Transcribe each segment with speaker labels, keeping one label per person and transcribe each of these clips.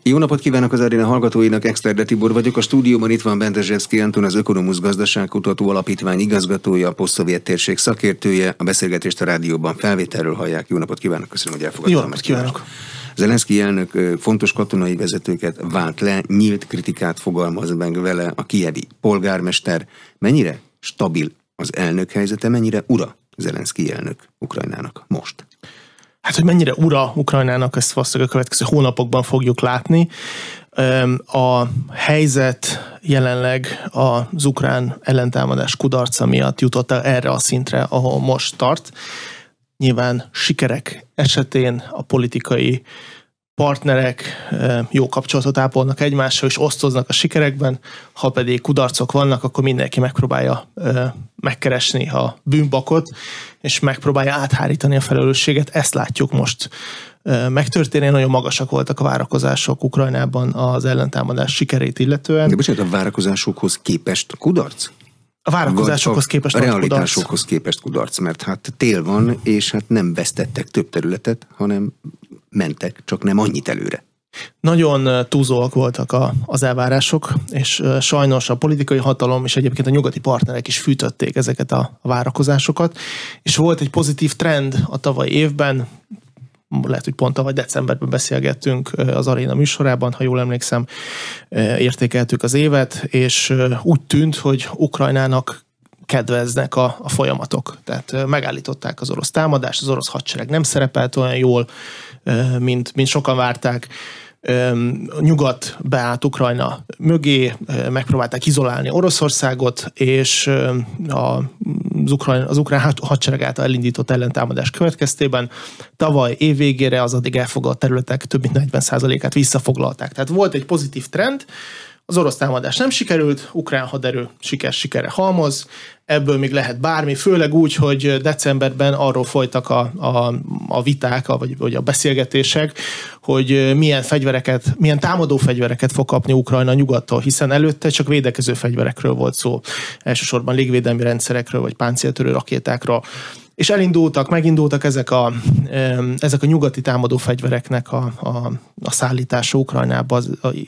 Speaker 1: Jó napot kívánok az Aréna hallgatóinak, Exterde Tibor vagyok. A stúdióban itt van Bendezsevszky Anton, az Ökonomusz Gazdaságkutató Alapítvány igazgatója, a posztszovjet térség szakértője. A beszélgetést a rádióban felvételről hallják. Jó napot kívánok, köszönöm, hogy elfogadtam.
Speaker 2: Jó napot kívánok.
Speaker 1: Zelenszky elnök fontos katonai vezetőket vált le, nyílt kritikát fogalmaz meg vele a kijevi polgármester. Mennyire stabil az elnök helyzete, mennyire ura Zelenszky elnök Ukrajnának most?
Speaker 2: Hát, hogy mennyire ura Ukrajnának, ezt valószínűleg a következő hónapokban fogjuk látni. A helyzet jelenleg az ukrán ellentámadás kudarca miatt jutott el erre a szintre, ahol most tart. Nyilván sikerek esetén a politikai partnerek jó kapcsolatot ápolnak egymással, és osztoznak a sikerekben, ha pedig kudarcok vannak, akkor mindenki megpróbálja megkeresni a bűnbakot, és megpróbálja áthárítani a felelősséget. Ezt látjuk most megtörténni. Nagyon magasak voltak a várakozások Ukrajnában az ellentámadás sikerét illetően.
Speaker 1: De bocsánat, a várakozásokhoz képest kudarc?
Speaker 2: A várakozásokhoz képest
Speaker 1: a realitásokhoz képest kudarc, mert hát tél van, és hát nem vesztettek több területet, hanem mentek, csak nem annyit előre.
Speaker 2: Nagyon túlzóak voltak az elvárások, és sajnos a politikai hatalom és egyébként a nyugati partnerek is fűtötték ezeket a várakozásokat, és volt egy pozitív trend a tavalyi évben, lehet, hogy pont tavaly decemberben beszélgettünk az Aréna műsorában, ha jól emlékszem, értékeltük az évet, és úgy tűnt, hogy Ukrajnának kedveznek a folyamatok. Tehát megállították az orosz támadást, az orosz hadsereg nem szerepelt olyan jól, mint sokan várták. Nyugat beállt Ukrajna mögé, megpróbálták izolálni Oroszországot, és az ukrán hadsereg által elindított ellentámadás következtében tavaly év végére az addig elfoglalt területek több mint 40%-át visszafoglalták. Tehát volt egy pozitív trend, az orosz támadás nem sikerült, ukrán haderő sikerre halmoz, ebből még lehet bármi, főleg úgy, hogy decemberben arról folytak a viták, vagy a beszélgetések, hogy milyen támadó fegyvereket fog kapni Ukrajna nyugattól, hiszen előtte csak védekező fegyverekről volt szó, elsősorban légvédelmi rendszerekről, vagy páncéltörő rakétákról. És megindultak ezek a nyugati támadó fegyvereknek a szállítása Ukrajnába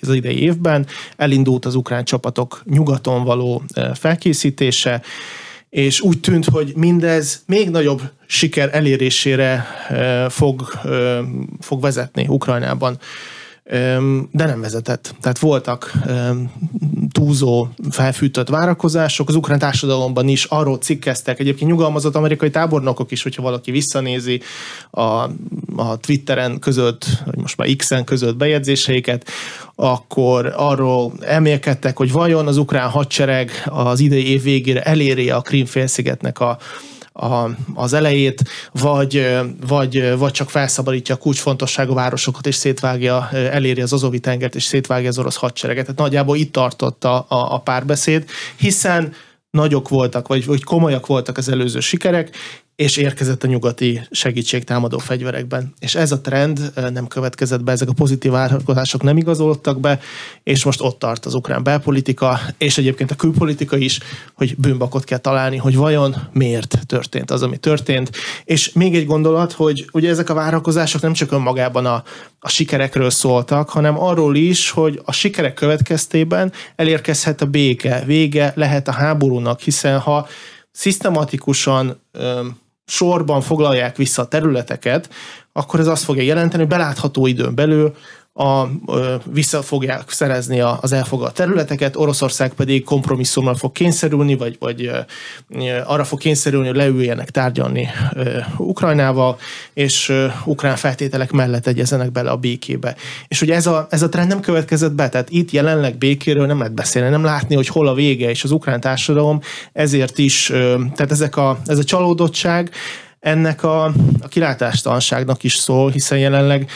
Speaker 2: az idei évben. Elindult az ukrán csapatok nyugaton való felkészítése, és úgy tűnt, hogy mindez még nagyobb siker elérésére fog vezetni Ukrajnában. De nem vezetett. Tehát voltak túlzó, felfűtött várakozások. Az ukrán társadalomban is arról cikkeztek, egyébként nyugalmazott amerikai tábornokok is, hogyha valaki visszanézi a Twitteren között, vagy most már X-en között bejegyzéseiket, akkor arról elmélkedtek, hogy vajon az ukrán hadsereg az idei év végére eléri a Krím-félszigetnek az elejét, vagy csak felszabadítja a kulcsfontosságú városokat, és eléri az Azovi-tengert, és szétvágja az orosz hadsereget. Tehát nagyjából itt tartott a párbeszéd, hiszen nagyok voltak, vagy komolyak voltak az előző sikerek, és érkezett a nyugati segítség támadó fegyverekben. És ez a trend nem következett be, ezek a pozitív várakozások nem igazolódtak be, és most ott tart az ukrán belpolitika, és egyébként a külpolitika is, hogy bűnbakot kell találni, hogy vajon miért történt az, ami történt. És még egy gondolat, hogy ugye ezek a várakozások nem csak önmagában a sikerekről szóltak, hanem arról is, hogy a sikerek következtében elérkezhet a béke, vége lehet a háborúnak, hiszen ha szisztematikusan sorban foglalják vissza a területeket, akkor ez azt fogja jelenteni, hogy belátható időn belül vissza fogják szerezni az elfoglalt területeket, Oroszország pedig kompromisszumra fog kényszerülni, vagy arra fog kényszerülni, hogy leüljenek tárgyalni Ukrajnával, és ukrán feltételek mellett egyezenek bele a békébe. És ugye ez a trend nem következett be, tehát itt jelenleg békéről nem lehet beszélni, nem látni, hogy hol a vége, és az ukrán társadalom ezért is, tehát ez a csalódottság ennek a kilátástalanságnak is szól, hiszen jelenleg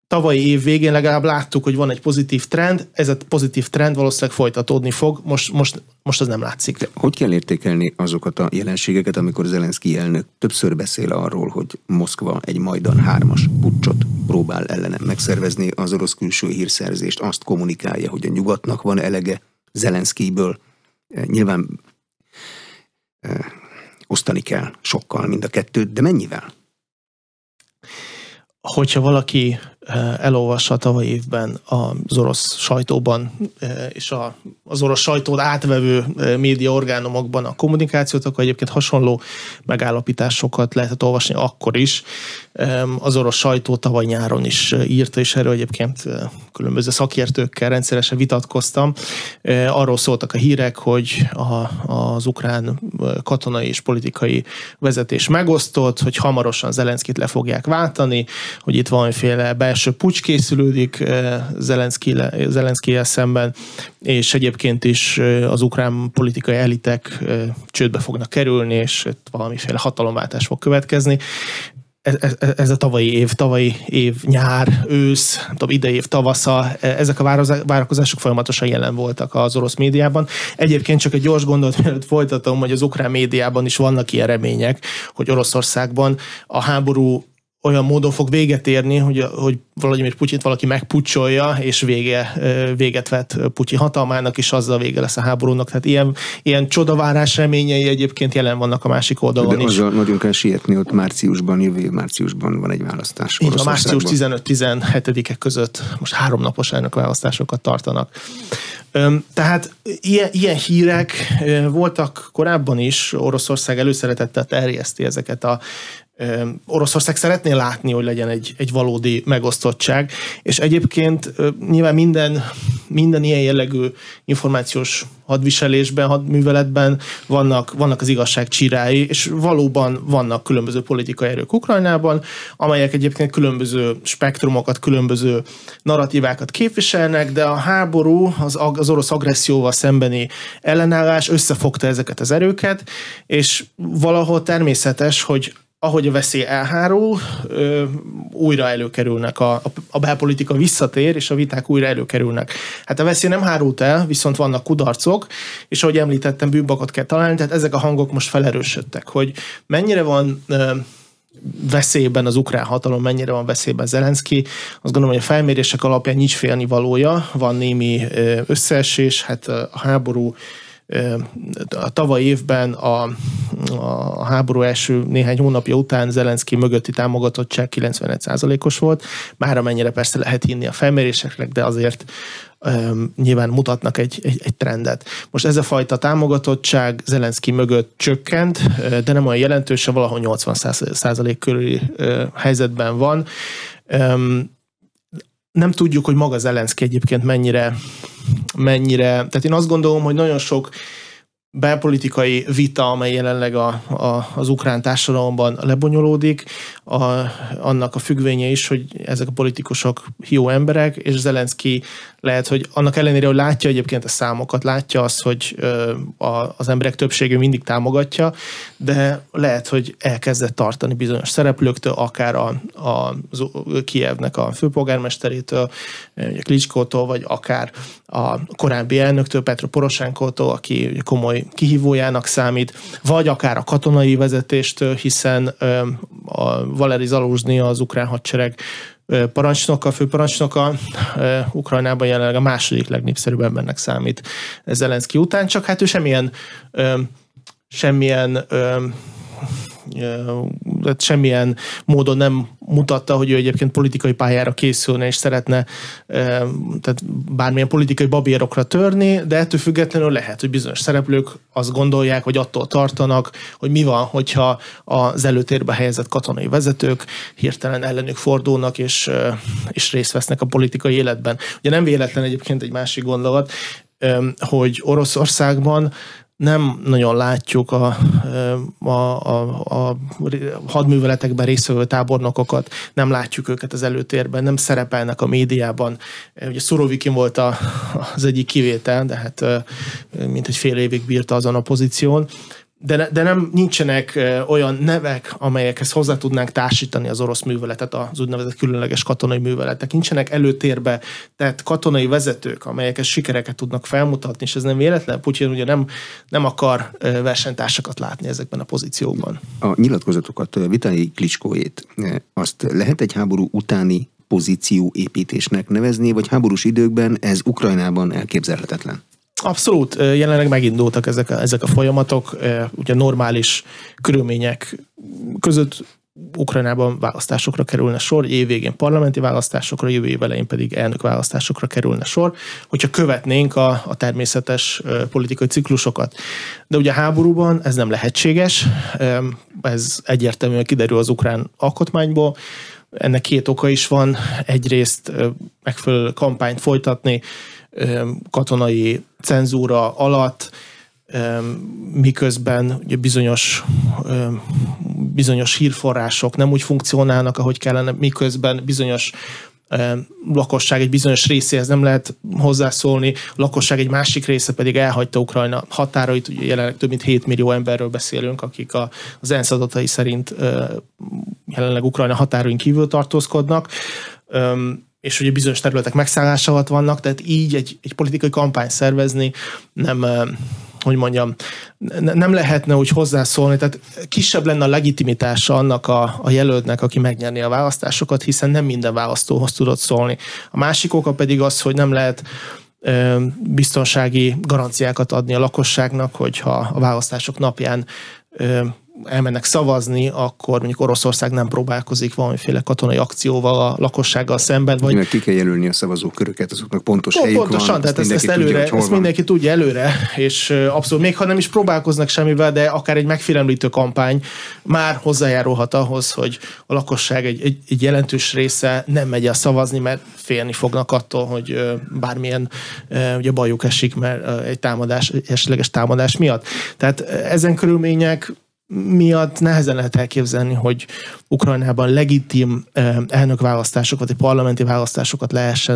Speaker 2: tavalyi év végén legalább láttuk, hogy van egy pozitív trend, ez a pozitív trend valószínűleg folytatódni fog, most az nem látszik.
Speaker 1: De hogy kell értékelni azokat a jelenségeket, amikor Zelenszky elnök többször beszél arról, hogy Moszkva egy Majdan 3-as puccsot próbál ellenem megszervezni, az orosz külső hírszerzést azt kommunikálja, hogy a nyugatnak van elege Zelenszkyből. Nyilván osztani kell sokkal mind a kettőt, de mennyivel?
Speaker 2: Hogyha valaki elolvassa a tavalyi évben az orosz sajtóban és az orosz sajtót átvevő média orgánumokban a kommunikációt, akkor egyébként hasonló megállapításokat lehetett olvasni akkor is. Az orosz sajtó tavaly nyáron is írta, és erről egyébként különböző szakértőkkel rendszeresen vitatkoztam. Arról szóltak a hírek, hogy az ukrán katonai és politikai vezetés megosztott, hogy hamarosan Zelenszkit le fogják váltani, hogy itt valamiféle belső puccs készülődik Zelenszkijel szemben, és egyébként is az ukrán politikai elitek csődbe fognak kerülni, és valamiféle hatalomváltás fog következni. Ez a tavalyi év nyár, ősz, nem tudom, idei év tavasza, ezek a várakozások folyamatosan jelen voltak az orosz médiában. Egyébként csak egy gyors gondolat, mielőtt folytatom, hogy az ukrán médiában is vannak ilyen remények, hogy Oroszországban a háború olyan módon fog véget érni, hogy Vladimir Putyint valaki megpucsolja, és véget vet Putyin hatalmának, és azzal vége lesz a háborúnak. Tehát ilyen csodavárás reményei egyébként jelen vannak a másik oldalon is.
Speaker 1: De azzal nagyon kell sietni, ott márciusban, jövő márciusban van egy választás.
Speaker 2: Így a március 15-17-e között most 3 napos elnökválasztásokat tartanak. Tehát ilyen hírek voltak korábban is, Oroszország előszeretettel terjeszti ezeket Oroszország szeretné látni, hogy legyen egy valódi megosztottság, és egyébként nyilván minden ilyen jellegű információs hadviselésben, hadműveletben vannak az igazság csírái, és valóban vannak különböző politikai erők Ukrajnában, amelyek egyébként különböző spektrumokat, különböző narratívákat képviselnek, de a háború, az orosz agresszióval szembeni ellenállás összefogta ezeket az erőket, és valahol természetes, hogy ahogy a veszély elhárul, újra előkerülnek, a belpolitika visszatér, és a viták újra előkerülnek. Hát a veszély nem hárult el, viszont vannak kudarcok, és ahogy említettem, bűnbakot kell találni, tehát ezek a hangok most felerősödtek, hogy mennyire van veszélyben az ukrán hatalom, mennyire van veszélyben Zelenszky. Azt gondolom, hogy a felmérések alapján nincs félnivalója, van némi összeesés, hát a háború a tavaly évben a háború első néhány hónapja után Zelenszky mögötti támogatottság 91%-os volt, már amennyire persze lehet hinni a felméréseknek, de azért nyilván mutatnak egy trendet. Most ez a fajta támogatottság Zelenszky mögött csökkent, de nem olyan jelentős, valahol 80% körüli helyzetben van. Nem tudjuk, hogy maga Zelenszky egyébként mennyire, tehát én azt gondolom, hogy nagyon sok belpolitikai vita, amely jelenleg az ukrán társadalomban lebonyolódik, annak a függvénye is, hogy ezek a politikusok hió emberek, és Zelenszky lehet, hogy annak ellenére, hogy látja egyébként a számokat, látja azt, hogy az emberek többsége mindig támogatja, de lehet, hogy elkezdett tartani bizonyos szereplőktől, akár a Kijevnek a főpolgármesterétől, Klitschkótól, vagy akár a korábbi elnöktől, Petro Poroshenkótól, aki komoly kihívójának számít, vagy akár a katonai vezetéstől, hiszen a Valeri Zaluzsnyi, az ukrán hadsereg parancsnoka, főparancsnoka, Ukrajnában jelenleg a második legnépszerűbb embernek számít Zelenszky után, csak hát ő semmilyen módon nem mutatta, hogy ő egyébként politikai pályára készülne, és szeretne tehát bármilyen politikai babérokra törni, de ettől függetlenül lehet, hogy bizonyos szereplők azt gondolják, vagy attól tartanak, hogy mi van, hogyha az előtérbe helyezett katonai vezetők hirtelen ellenük fordulnak, és részt vesznek a politikai életben. Ugye nem véletlen egyébként egy másik gondolat, hogy Oroszországban nem nagyon látjuk a hadműveletekben résztvevő tábornokokat, nem látjuk őket az előtérben, nem szerepelnek a médiában. Ugye Surovikin volt az egyik kivétel, de hát mintegy fél évig bírta azon a pozíción. De nincsenek olyan nevek, amelyekhez hozzá tudnánk társítani az orosz műveletet, az úgynevezett különleges katonai műveletek. Nincsenek előtérbe tett katonai vezetők, amelyek sikereket tudnak felmutatni, és ez nem véletlen. Putyin ugye nem akar versenytársakat látni ezekben a pozíciókban.
Speaker 1: A nyilatkozatokat, Vitali Klitschkójét, azt lehet egy háború utáni pozícióépítésnek nevezni, vagy háborús időkben ez Ukrajnában elképzelhetetlen?
Speaker 2: Abszolút, jelenleg megindultak ezek a folyamatok, ugye normális körülmények között Ukrajnában választásokra kerülne sor, év végén parlamenti választásokra, jövő év elején pedig elnökválasztásokra kerülne sor, hogyha követnénk a természetes politikai ciklusokat. De ugye a háborúban ez nem lehetséges, ez egyértelműen kiderül az ukrán alkotmányból. Ennek két oka is van. Egyrészt megfelelő kampányt folytatni katonai cenzúra alatt, miközben ugye bizonyos hírforrások nem úgy funkcionálnak, ahogy kellene, miközben bizonyos lakosság egy bizonyos részéhez nem lehet hozzászólni, a lakosság egy másik része pedig elhagyta Ukrajna határait, ugye jelenleg több mint 7 millió emberről beszélünk, akik az ENSZ adatai szerint jelenleg Ukrajna határain kívül tartózkodnak, és ugye bizonyos területek megszállása alatt vannak, tehát így egy politikai kampányt szervezni nem lehetne úgy hozzászólni, tehát kisebb lenne a legitimitása annak a jelöltnek, aki megnyerni a választásokat, hiszen nem minden választóhoz tudott szólni. A másik oka pedig az, hogy nem lehet biztonsági garanciákat adni a lakosságnak, hogyha a választások napján elmennek szavazni, akkor mondjuk Oroszország nem próbálkozik valamiféle katonai akcióval a lakossággal szemben. Vagy
Speaker 1: mert ki kell jelölni a szavazóköröket, azoknak pontos helyük
Speaker 2: pontosan,
Speaker 1: van.
Speaker 2: Tehát ezt mindenki tudja előre, és abszolút még ha nem is próbálkoznak semmivel, de akár egy megfélemlítő kampány már hozzájárulhat ahhoz, hogy a lakosság egy jelentős része nem megy el szavazni, mert félni fognak attól, hogy bármilyen ugye bajuk esik, mert egy esetleges támadás miatt. Tehát ezen körülmények miatt nehezen lehet elképzelni, hogy Ukrajnában legitim elnökválasztásokat, vagy parlamenti választásokat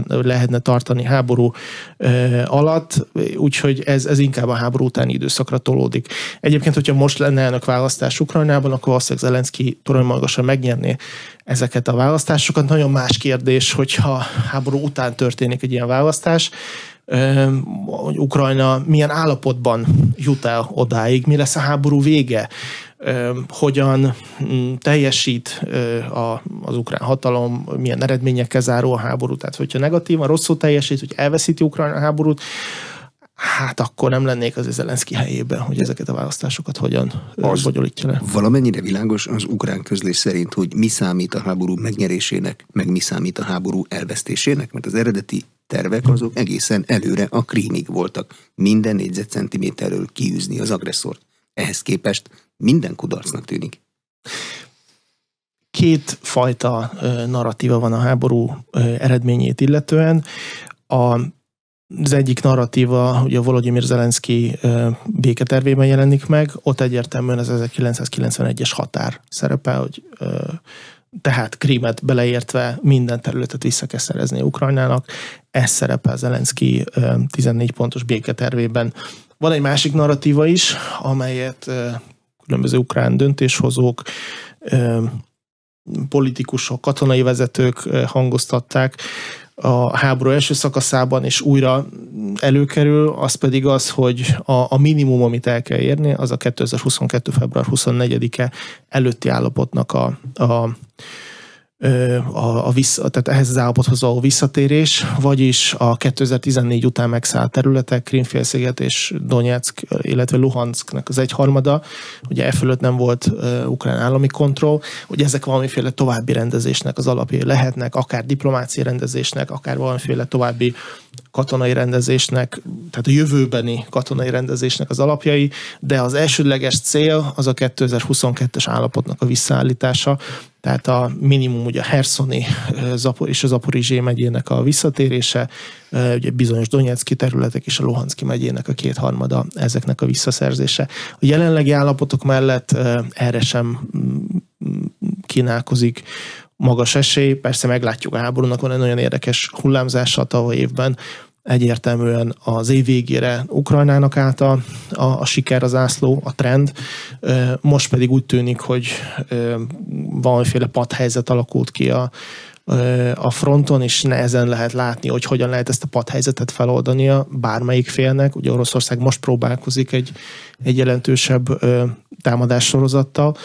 Speaker 2: lehetne tartani háború alatt, úgyhogy ez inkább a háború utáni időszakra tolódik. Egyébként, hogyha most lenne elnökválasztás Ukrajnában, akkor valószínűleg Zelenszky torony megnyerné ezeket a választásokat. Nagyon más kérdés, hogyha háború után történik egy ilyen választás, hogy Ukrajna milyen állapotban jut el odáig, mi lesz a háború vége, hogyan teljesít az ukrán hatalom, milyen eredményekkel zárul a háború. Tehát, hogyha negatívan, rosszul teljesít, hogy elveszíti Ukrajna a háborút, hát akkor nem lennék az Zelenszky helyében, hogy ezeket a választásokat hogyan bonyolítja le.
Speaker 1: Valamennyire világos az ukrán közlés szerint, hogy mi számít a háború megnyerésének, meg mi számít a háború elvesztésének, mert az eredeti tervek azok egészen előre a Krímig voltak. Minden négyzetcentiméterről kiűzni az agresszort. Ehhez képest minden kudarcnak tűnik.
Speaker 2: Két fajta narratíva van a háború eredményét illetően. Az egyik narratíva ugye Volodymyr Zelenszky béketervében jelenik meg, ott egyértelműen az 1991-es határ szerepel, hogy tehát Krímet beleértve minden területet vissza kell szerezni Ukrajnának. Ez szerepel Zelenszky 14 pontos béketervében. Van egy másik narratíva is, amelyet különböző ukrán döntéshozók, politikusok, katonai vezetők hangoztatták a háború első szakaszában, és újra előkerül, az pedig az, hogy a minimum, amit el kell érni, az a 2022. február 24-e előtti állapotnak tehát ehhez az állapothoz való visszatérés, vagyis a 2014 után megszállt területek, Krím-félsziget és Donetsk, illetve Luhansknak az egyharmada, ugye e fölött nem volt ukrán állami kontroll, hogy ezek valamiféle további rendezésnek az alapjai lehetnek, akár diplomáciai rendezésnek, akár valamiféle további katonai rendezésnek, tehát a jövőbeni katonai rendezésnek az alapjai, de az elsődleges cél az a 2022-es állapotnak a visszaállítása, tehát a minimum ugye a Herszoni és a Zaporizsé megyének a visszatérése, ugye bizonyos Donetszki területek és a Luhanszki megyének a 2/3 ezeknek a visszaszerzése. A jelenlegi állapotok mellett erre sem kínálkozik magas esély. Persze meglátjuk, a háborúnak van egy nagyon érdekes hullámzása a tavaly évben. Egyértelműen az év végére Ukrajnának állt a siker, az zászló, a trend. Most pedig úgy tűnik, hogy valamiféle padhelyzet alakult ki a fronton, és nehezen lehet látni, hogy hogyan lehet ezt a padhelyzetet feloldania bármelyik félnek. Ugye Oroszország most próbálkozik egy jelentősebb támadássorozattal,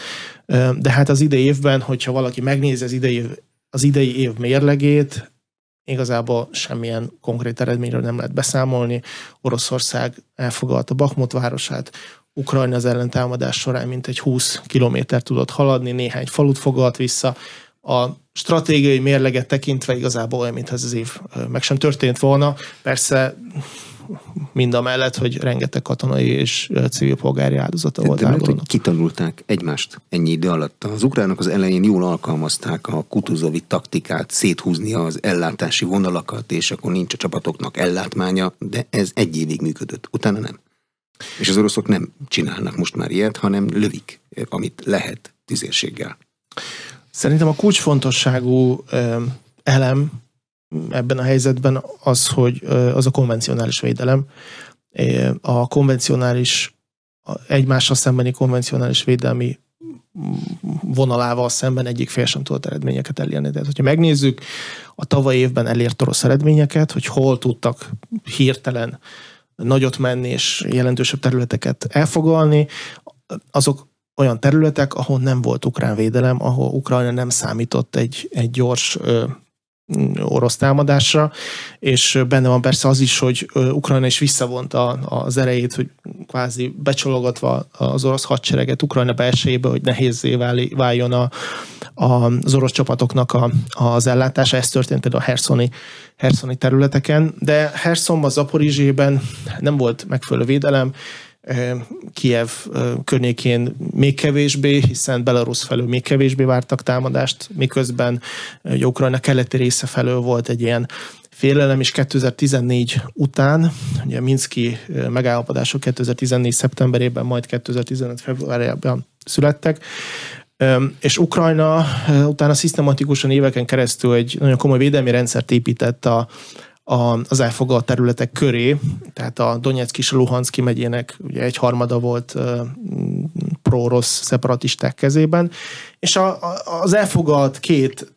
Speaker 2: de hát az idei évben, hogyha valaki megnézi az idei év mérlegét, igazából semmilyen konkrét eredményről nem lehet beszámolni. Oroszország elfoglalta Bakhmut városát, Ukrajna az ellentámadás során mintegy 20 kilométer tudott haladni, néhány falut foglalt vissza. A stratégiai mérleget tekintve igazából olyan, mintha ez az év meg sem történt volna. Persze mindamellett, hogy rengeteg katonai és civil polgári áldozata volt.
Speaker 1: De mert, hogy kitanulták egymást ennyi idő alatt. Az ukránok az elején jól alkalmazták a Kutuzovi taktikát, széthúzni az ellátási vonalakat, és akkor nincs a csapatoknak ellátmánya, de ez egy évig működött, utána nem. És az oroszok nem csinálnak most már ilyet, hanem lövik, amit lehet tüzérséggel.
Speaker 2: Szerintem a kulcsfontosságú elem ebben a helyzetben az, hogy az a konvencionális védelem. A konvencionális, egymással szembeni konvencionális védelmi vonalával szemben egyik fél sem tudott eredményeket elérni. Tehát, hogyha megnézzük a tavalyi évben elért orosz eredményeket, hogy hol tudtak hirtelen nagyot menni és jelentősebb területeket elfoglalni, azok olyan területek, ahol nem volt ukrán védelem, ahol Ukrajna nem számított egy gyors orosz támadásra, és benne van persze az is, hogy Ukrajna is visszavonta az erejét, hogy kvázi becsologatva az orosz hadsereget Ukrajna belsejébe, hogy nehézzé váljon az orosz csapatoknak az ellátása. Ez történt például a Herszoni területeken, de Herszonban, Zaporizsében nem volt megfelelő védelem, Kijev környékén még kevésbé, hiszen Belarus felől még kevésbé vártak támadást, miközben Ukrajna keleti része felől volt egy ilyen félelem, és 2014 után, ugye a minszki megállapodások 2014 szeptemberében, majd 2015 februárjában születtek, és Ukrajna utána szisztematikusan éveken keresztül egy nagyon komoly védelmi rendszert épített az elfoglalt területek köré, tehát a Donyeck és a Luhanszki megyének ugye egyharmada volt pro-orosz szeparatisták kezében, és az elfoglalt két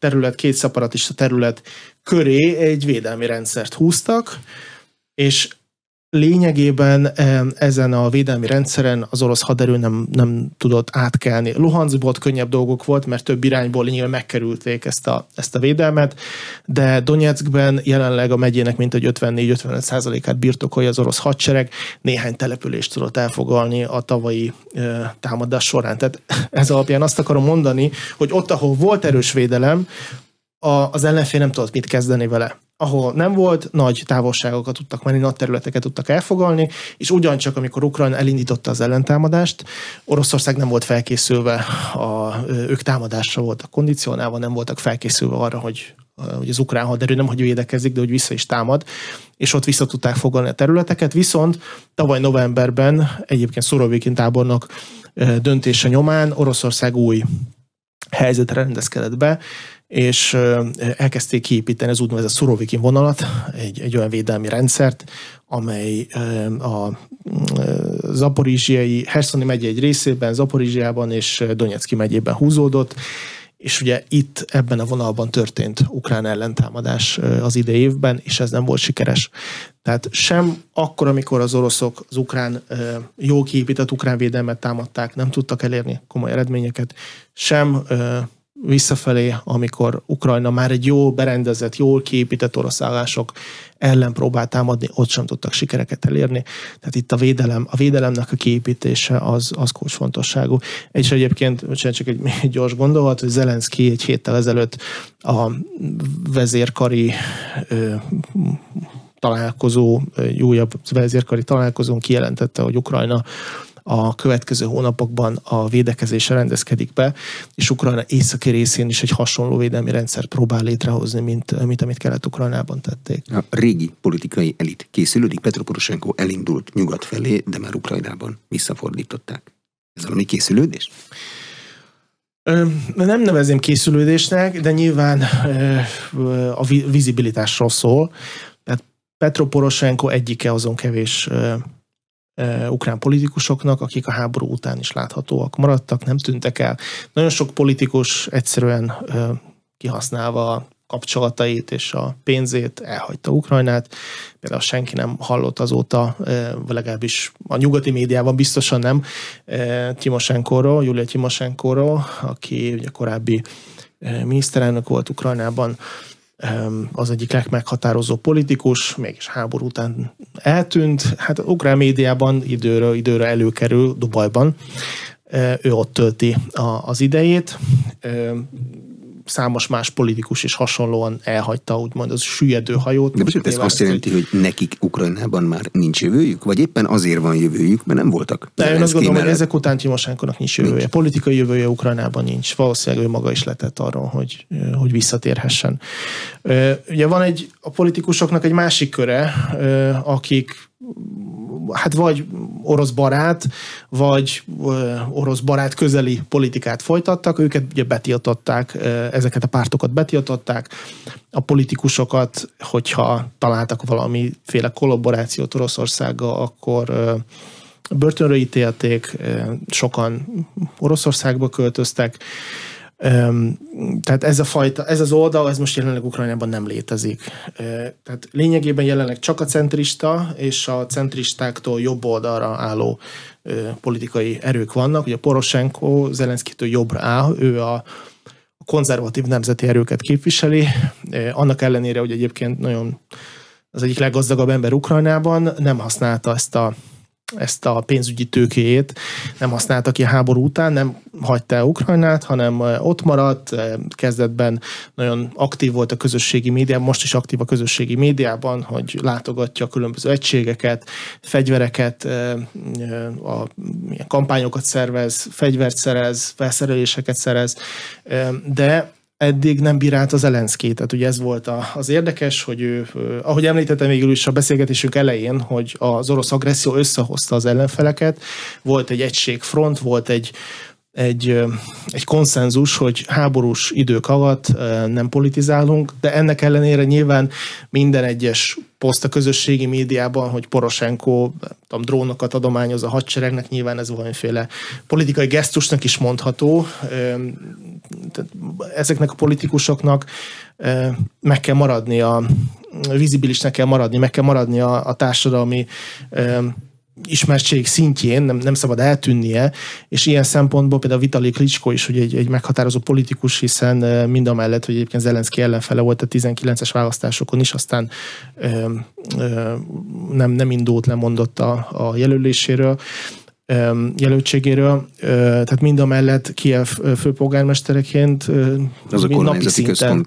Speaker 2: szeparatista terület köré egy védelmi rendszert húztak, és lényegében ezen a védelmi rendszeren az orosz haderő nem tudott átkelni. Luhanszkból könnyebb dolgok volt, mert több irányból lényegében megkerülték ezt a védelmet, de Donyeckben jelenleg a megyének mintegy 54-55%-át birtokolja az orosz hadsereg, néhány települést tudott elfoglalni a tavalyi támadás során. Tehát ez alapján azt akarom mondani, hogy ott, ahol volt erős védelem, az ellenfél nem tudott mit kezdeni vele. Ahol nem volt, nagy távolságokat tudtak menni, nagy területeket tudtak elfoglalni, és ugyancsak, amikor Ukrajna elindította az ellentámadást, Oroszország nem volt felkészülve, ők támadásra voltak kondicionálva, nem voltak felkészülve arra, hogy az ukrán haderő nem hogy védekezik, de hogy vissza is támad, és ott vissza tudták foglalni a területeket, viszont tavaly novemberben egyébként Szurovikin tábornok döntése nyomán Oroszország új helyzetre rendezkedett be, és elkezdték kiépíteni az úgynevezett Szurovikin vonalat, egy olyan védelmi rendszert, amely a zaporizsiai, Herszoni megye egy részében, Zaporizsiában és Donyecky megyében húzódott, és ugye itt ebben a vonalban történt ukrán ellentámadás az idei évben, és ez nem volt sikeres. Tehát sem akkor, amikor az oroszok az ukrán, jól kiépített ukrán védelmet támadták, nem tudtak elérni komoly eredményeket, sem visszafelé, amikor Ukrajna már egy jól berendezett, jól kiépített orosz állások ellen próbált támadni, ott sem tudtak sikereket elérni. Tehát itt a védelemnek a kiépítése az kulcsfontosságú. És egyébként csak egy gyors gondolat, hogy Zelenszky egy héttel ezelőtt a vezérkari találkozó, újabb vezérkari találkozón kijelentette, hogy Ukrajna a következő hónapokban a védekezésre rendezkedik be, és Ukrajna északi részén is egy hasonló védelmi rendszert próbál létrehozni, mint amit Kelet-Ukrajnában tették.
Speaker 1: A régi politikai elit készülődik, Petro Poroshenko elindult nyugat felé, de már Ukrajnában visszafordították. Ez valami készülődés?
Speaker 2: Nem nevezném készülődésnek, de nyilván a vizibilitásról szól. Tehát Petro Poroshenko egyike azon kevés ukrán politikusoknak, akik a háború után is láthatóak maradtak, nem tűntek el. Nagyon sok politikus egyszerűen kihasználva a kapcsolatait és a pénzét elhagyta Ukrajnát. Például senki nem hallott azóta, legalábbis a nyugati médiában biztosan nem, Julia Timosenkóról, aki ugye korábbi miniszterelnök volt Ukrajnában, az egyik legmeghatározó politikus, mégis háború után eltűnt. Hát az ukrán médiában időről időre előkerül Dubajban. Ő ott tölti az idejét. Számos más politikus is hasonlóan elhagyta, úgymond az süllyedő hajót.
Speaker 1: De most ez azt jelenti, hogy nekik Ukrajnában már nincs jövőjük? Vagy éppen azért van jövőjük, mert nem voltak?
Speaker 2: De én azt gondolom, hogy ezek után Timosenkonak nincs jövője. Nincs. Politikai jövője Ukrajnában nincs. Valószínűleg ő maga is letett arról, hogy visszatérhessen. Ugye van a politikusoknak egy másik köre, akik hát vagy orosz barát, vagy orosz barát közeli politikát folytattak, őket ugye betiltották, ezeket a pártokat betiltották, a politikusokat, hogyha találtak valamiféle kollaborációt Oroszországgal, akkor börtönre ítélték, sokan Oroszországba költöztek, tehát ez az oldal, ez most jelenleg Ukrajnában nem létezik. Tehát lényegében jelenleg csak a centrista és a centristáktól jobb oldalra álló politikai erők vannak. Ugye Poroshenko Zelenszkijtől jobbra áll, ő a konzervatív nemzeti erőket képviseli, annak ellenére, hogy egyébként nagyon az egyik leggazdagabb ember Ukrajnában nem használta ezt a pénzügyi tőkéjét, nem használta ki a háború után, nem hagyta el Ukrajnát, hanem ott maradt, kezdetben nagyon aktív volt a közösségi médiában, most is aktív a közösségi médiában, hogy látogatja a különböző egységeket, fegyvereket, kampányokat szervez, fegyvert szerez, felszereléseket szerez, de eddig nem bírálta Zelenszkijt. Tehát ugye ez volt az érdekes, hogy ő, ahogy említettem végül is a beszélgetésünk elején, hogy az orosz agresszió összehozta az ellenfeleket, volt egy egységfront, volt egy konszenzus, hogy háborús idők alatt nem politizálunk, de ennek ellenére nyilván minden egyes poszt a közösségi médiában, hogy Poroshenko drónokat adományoz a hadseregnek, nyilván ez valamiféle politikai gesztusnak is mondható. Ezeknek a politikusoknak meg kell maradnia, vizibilisnek kell maradni, meg kell maradni a társadalmi ismertség szintjén, nem szabad eltűnnie, és ilyen szempontból például Vitali Klitschko is hogy egy meghatározó politikus, hiszen mindamellett, hogy egyébként Zelenszkij ellenfele volt a 19-es választásokon is, aztán nem indult, lemondott a jelöléséről, jelöltségéről, tehát mindamellett Kijev főpolgármestereként napi szinten,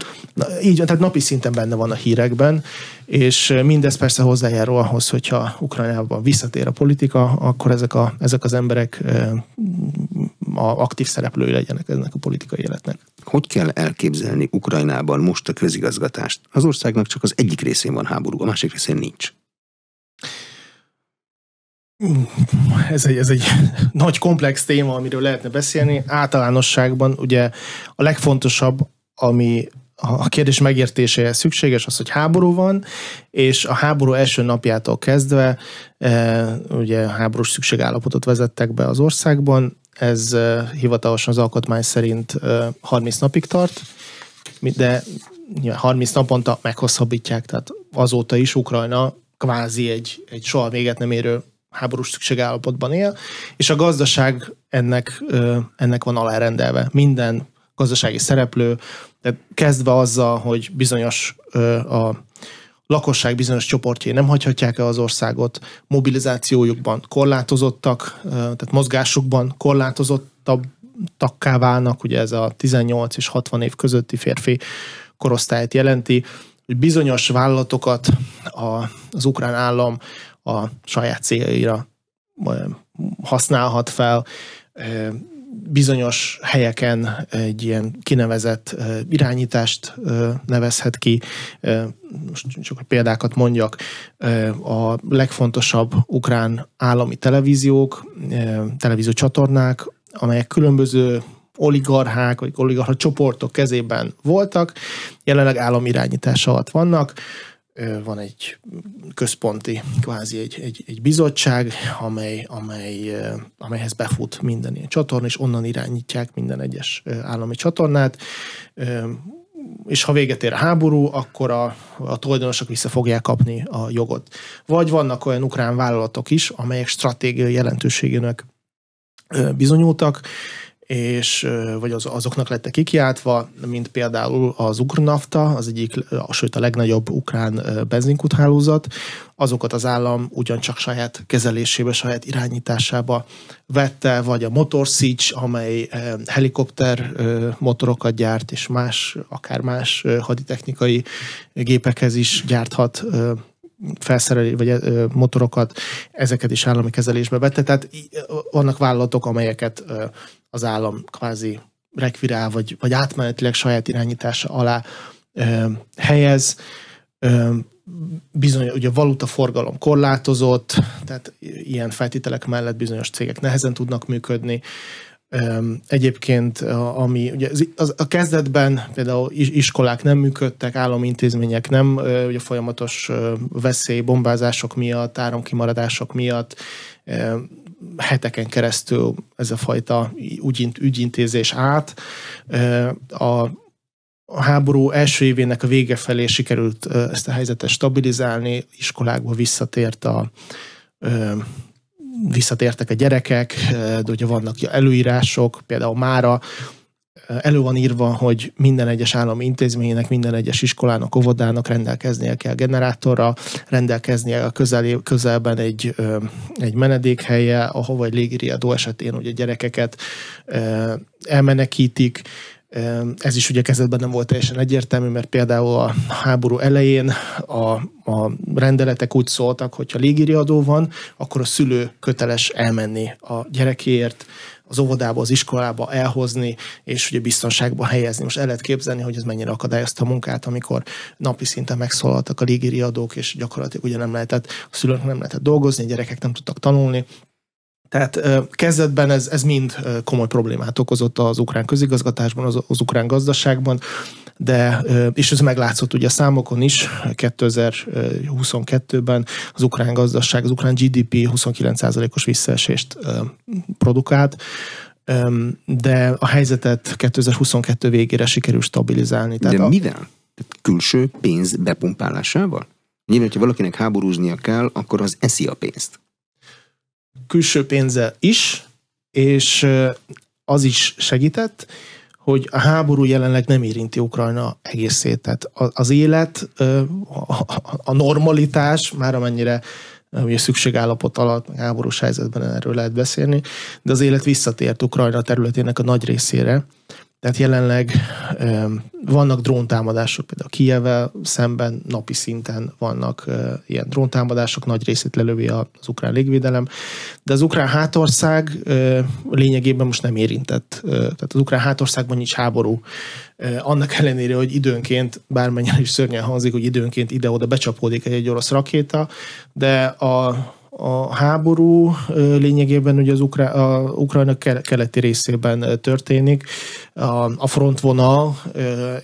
Speaker 2: így, tehát napi szinten benne van a hírekben, és mindez persze hozzájárul ahhoz, hogyha Ukrajnában visszatér a politika, akkor ezek az emberek aktív szereplői legyenek ennek a politikai életnek.
Speaker 1: Hogy kell elképzelni Ukrajnában most a közigazgatást? Az országnak csak az egyik részén van háború, a másik részén nincs.
Speaker 2: Ez egy nagy komplex téma, amiről lehetne beszélni. Általánosságban ugye a legfontosabb, ami a kérdés megértéséhez szükséges, az, hogy háború van, és a háború első napjától kezdve ugye háborús szükségállapotot vezettek be az országban. Ez hivatalosan az alkotmány szerint 30 napig tart, de 30 naponta meghosszabbítják, tehát azóta is Ukrajna kvázi egy soha véget nem érő háborús szükségállapotban él, és a gazdaság ennek van alárendelve. Minden gazdasági szereplő, tehát kezdve azzal, hogy bizonyos a lakosság bizonyos csoportjai nem hagyhatják el az országot, mobilizációjukban korlátozottak, tehát mozgásukban korlátozottakká válnak, ugye ez a 18 és 60 év közötti férfi korosztályt jelenti, hogy bizonyos vállalatokat az ukrán állam a saját céljaira használhat fel, bizonyos helyeken egy ilyen kinevezett irányítást nevezhet ki. Most csak példákat mondjak, a legfontosabb ukrán állami televíziók, televíziócsatornák, amelyek különböző oligarchák, vagy oligarcha csoportok kezében voltak, jelenleg állami irányítás alatt vannak. Van egy központi, kvázi egy bizottság, amelyhez befut minden ilyen csatorna, és onnan irányítják minden egyes állami csatornát, és ha véget ér a háború, akkor a tulajdonosok vissza fogják kapni a jogot. Vagy vannak olyan ukrán vállalatok is, amelyek stratégiai jelentőségűnek bizonyultak, és vagy azoknak lettek kikiáltva, mint például az Ukr-Nafta, az egyik, sőt a legnagyobb ukrán benzinkuthálózat, azokat az állam ugyancsak saját kezelésébe, saját irányításába vette, vagy a Motor Sich, amely helikopter motorokat gyárt, és akár más haditechnikai gépekhez is gyárthat felszerelés, vagy motorokat, ezeket is állami kezelésbe vette. Tehát vannak vállalatok, amelyeket az állam kvázi rekvirál, vagy átmenetileg saját irányítása alá helyez. Bizony, ugye a valutaforgalom korlátozott, tehát ilyen feltételek mellett bizonyos cégek nehezen tudnak működni. Egyébként, ami ugye a kezdetben például iskolák nem működtek, állami intézmények nem, ugye folyamatos veszély, bombázások miatt, áramkimaradások miatt heteken keresztül ez a fajta ügyintézés át. A háború első évének a vége felé sikerült ezt a helyzetet stabilizálni, iskolákba visszatértek a gyerekek, de ugye vannak előírások, például mára elő van írva, hogy minden egyes állami intézménynek, minden egyes iskolának, óvodának rendelkeznie kell generátorra, rendelkeznie a közelben egy menedékhelye, ahova egy légiriadó esetén ugye gyerekeket elmenekítik. Ez is ugye kezdetben nem volt teljesen egyértelmű, mert például a háború elején a rendeletek úgy szóltak, hogyha légiriadó van, akkor a szülő köteles elmenni a gyerekéért, az óvodába, az iskolába elhozni, és ugye biztonságban helyezni. Most el lehet képzelni, hogy ez mennyire akadályozta a munkát, amikor napi szinten megszólaltak a légiriadók, és gyakorlatilag ugye a szülők nem lehetett dolgozni, a gyerekek nem tudtak tanulni. Tehát kezdetben ez mind komoly problémát okozott az ukrán közigazgatásban, az ukrán gazdaságban, és ez meglátszott ugye a számokon is. 2022-ben az ukrán gazdaság, az ukrán GDP 29%-os visszaesést produkált, de a helyzetet 2022 végére sikerül stabilizálni.
Speaker 1: De mivel? Tehát külső pénz bepumpálásával? Nyilván, hogyha valakinek háborúznia kell, akkor az eszi a pénzt.
Speaker 2: Külső pénzzel is, és az is segített, hogy a háború jelenleg nem érinti Ukrajna egészét. Tehát az élet, a normalitás, már amennyire ugye szükségállapot alatt, meg háborús helyzetben erről lehet beszélni, de az élet visszatért Ukrajna területének a nagy részére. Tehát jelenleg vannak dróntámadások, például Kijevvel szemben napi szinten vannak ilyen dróntámadások, nagy részét lelövi az ukrán légvédelem, de az ukrán hátország lényegében most nem érintett. Tehát az ukrán hátországban nincs háború. Annak ellenére, hogy időnként, bármennyire is szörnyen hangzik, hogy időnként ide-oda becsapódik egy orosz rakéta, de a háború lényegében ugye az Ukrajna keleti részében történik. A frontvonal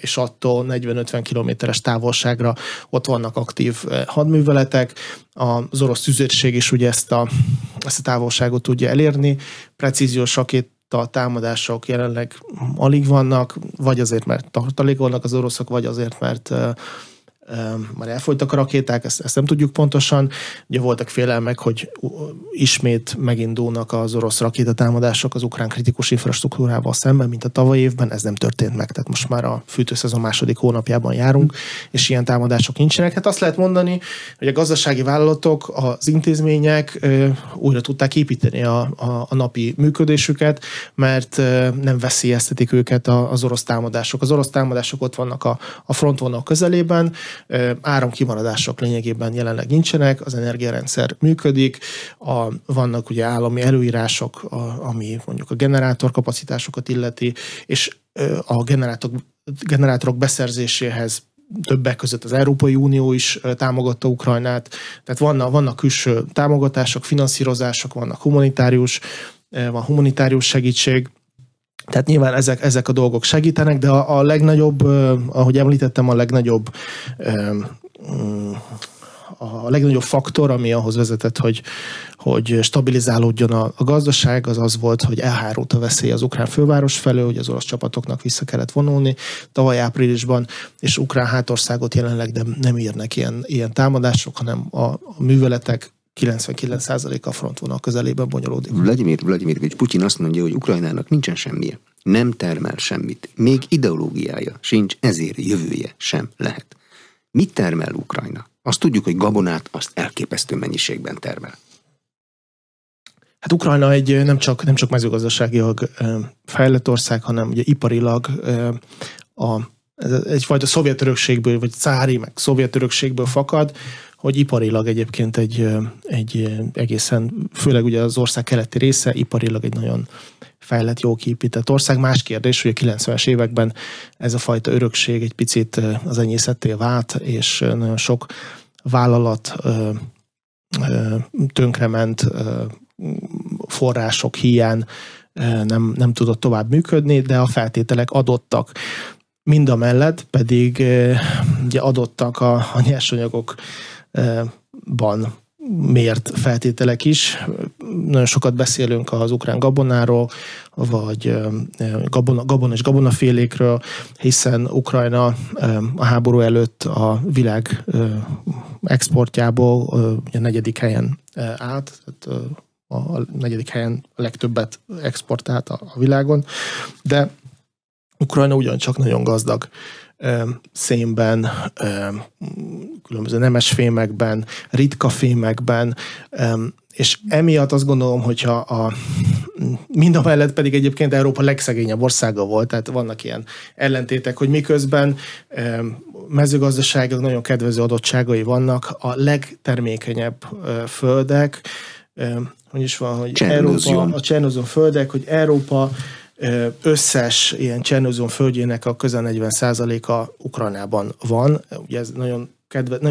Speaker 2: és attól 40-50 kilométeres távolságra ott vannak aktív hadműveletek. Az orosz tüzérség is ugye ezt a távolságot tudja elérni. Precíziós rakéta támadások jelenleg alig vannak, vagy azért, mert tartalékolnak az oroszok, vagy azért, mert már elfogytak a rakéták, ezt nem tudjuk pontosan. Ugye voltak félelmek, hogy ismét megindulnak az orosz rakétatámadások az ukrán kritikus infrastruktúrával szemben, mint a tavalyi évben, ez nem történt meg. Tehát most már a fűtőszezon második hónapjában járunk, és ilyen támadások nincsenek. Hát azt lehet mondani, hogy a gazdasági vállalatok, az intézmények újra tudták építeni a napi működésüket, mert nem veszélyeztetik őket az orosz támadások. Az orosz támadások ott vannak a frontvonal közelében, áramkimaradások lényegében jelenleg nincsenek, az energiarendszer működik, vannak ugye állami előírások, ami mondjuk a generátorkapacitásokat illeti, és a generátorok beszerzéséhez többek között az Európai Unió is támogatta Ukrajnát, tehát vannak külső támogatások, finanszírozások, van humanitárius segítség. Tehát nyilván ezek a dolgok segítenek, de a legnagyobb, ahogy említettem, a legnagyobb faktor, ami ahhoz vezetett, hogy stabilizálódjon a gazdaság, az volt, hogy elhárult a veszély az ukrán főváros felől, hogy az orosz csapatoknak vissza kellett vonulni tavaly áprilisban, és ukrán hátországot jelenleg nem érnek ilyen támadások, hanem a műveletek 99% a frontvonal közelében bonyolódik.
Speaker 1: Vladimirovics Putyin azt mondja, hogy Ukrajnának nincsen semmije, nem termel semmit, még ideológiája sincs, ezért jövője sem lehet. Mit termel Ukrajna? Azt tudjuk, hogy gabonát azt elképesztő mennyiségben termel.
Speaker 2: Hát Ukrajna egy nem csak mezőgazdaságilag fejlett ország, hanem ugye iparilag egyfajta szovjet örökségből, vagy cári, meg szovjet örökségből fakad, hogy iparilag egyébként egy egészen, főleg ugye az ország keleti része, iparilag egy nagyon fejlett, jó kiépített ország. Más kérdés, hogy a 90-es években ez a fajta örökség egy picit az enyészetté vált, és nagyon sok vállalat tönkrement, források hiány nem tudott tovább működni, de a feltételek adottak. Mindamellett pedig ugye adottak a nyersanyagokban mért feltételek is. Nagyon sokat beszélünk az ukrán gabonáról, vagy gabona és gabonafélékről, hiszen Ukrajna a háború előtt a világ exportjából a 4. helyen állt, tehát a 4. helyen a legtöbbet exportált a világon, de Ukrajna ugyancsak nagyon gazdag szénben, különböző nemes fémekben, ritka fémekben, és emiatt azt gondolom, hogyha mindamellett pedig egyébként Európa legszegényebb országa volt, tehát vannak ilyen ellentétek, hogy miközben mezőgazdaságok nagyon kedvező adottságai vannak, a legtermékenyebb földek, hogy is van, hogy Európa, a Csernozem földek, hogy Európa összes ilyen Csernozem földjének a közel 40%-a Ukrajnában van. Ugye ez nagyon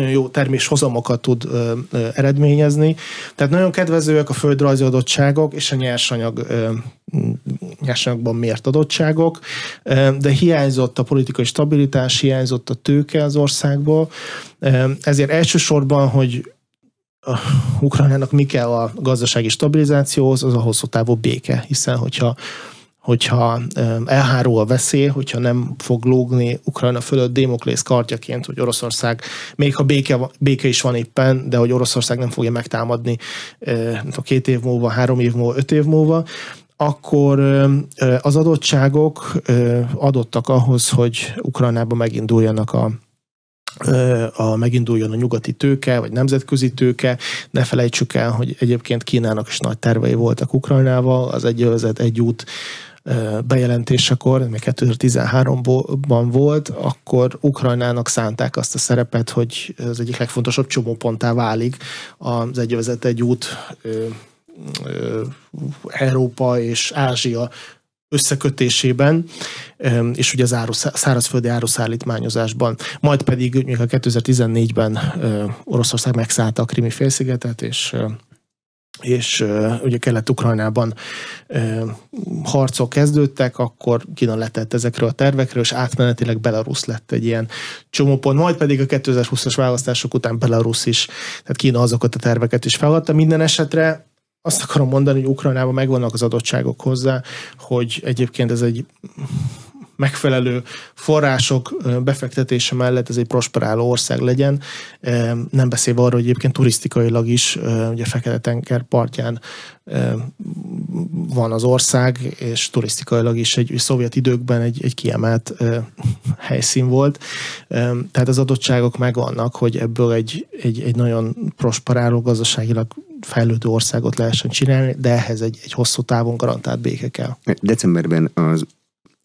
Speaker 2: jó terméshozamokat tud eredményezni. Tehát nagyon kedvezőek a földrajzi adottságok és a nyersanyagban mért adottságok, de hiányzott a politikai stabilitás, hiányzott a tőke az országból. Ezért elsősorban, hogy Ukrajnának mi kell a gazdasági stabilizációhoz, az a hosszú távú béke, hiszen hogyha elhárul a veszély, hogyha nem fog lógni Ukrajna fölött Démoklész kardjaként, hogy Oroszország, még ha béke is van éppen, de hogy Oroszország nem fogja megtámadni 2 év múlva, 3 év múlva, 5 év múlva, akkor az adottságok adottak ahhoz, hogy Ukrajnában meginduljon a nyugati tőke, vagy nemzetközi tőke. Ne felejtsük el, hogy egyébként Kínának is nagy tervei voltak Ukrajnával, az egy övezet, egy út bejelentésekor, még 2013-ban volt, akkor Ukrajnának szánták azt a szerepet, hogy az egyik legfontosabb csomóponttá válik az egy övezet, egy út Európa és Ázsia összekötésében, és ugye az szárazföldi áruszállítmányozásban. Majd pedig még a 2014-ben Oroszország megszállta a Krimi félszigetet, és ugye Kelet-Ukrajnában harcok kezdődtek, akkor Kína letett ezekről a tervekről, és átmenetileg Belarus lett egy ilyen csomópont. Majd pedig a 2020-as választások után Belarus is, tehát Kína azokat a terveket is feladta. Minden esetre azt akarom mondani, hogy Ukrajnában megvannak az adottságok hozzá, hogy egyébként ez egy megfelelő források befektetése mellett ez egy prosperáló ország legyen. Nem beszélve arról, hogy egyébként turisztikailag is, ugye Fekete-tenger partján van az ország, és turisztikailag is egy szovjet időkben egy kiemelt helyszín volt. Tehát az adottságok megvannak, hogy ebből egy nagyon prosperáló, gazdaságilag fejlődő országot lehessen csinálni, de ehhez egy hosszú távon garantált béke kell.
Speaker 1: Decemberben az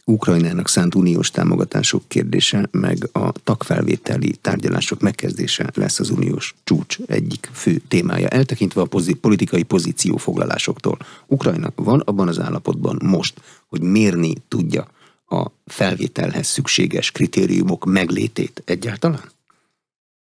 Speaker 1: Ukrajnának szánt uniós támogatások kérdése, meg a tagfelvételi tárgyalások megkezdése lesz az uniós csúcs egyik fő témája. Eltekintve a politikai pozíciófoglalásoktól, Ukrajna van abban az állapotban most, hogy mérni tudja a felvételhez szükséges kritériumok meglétét egyáltalán?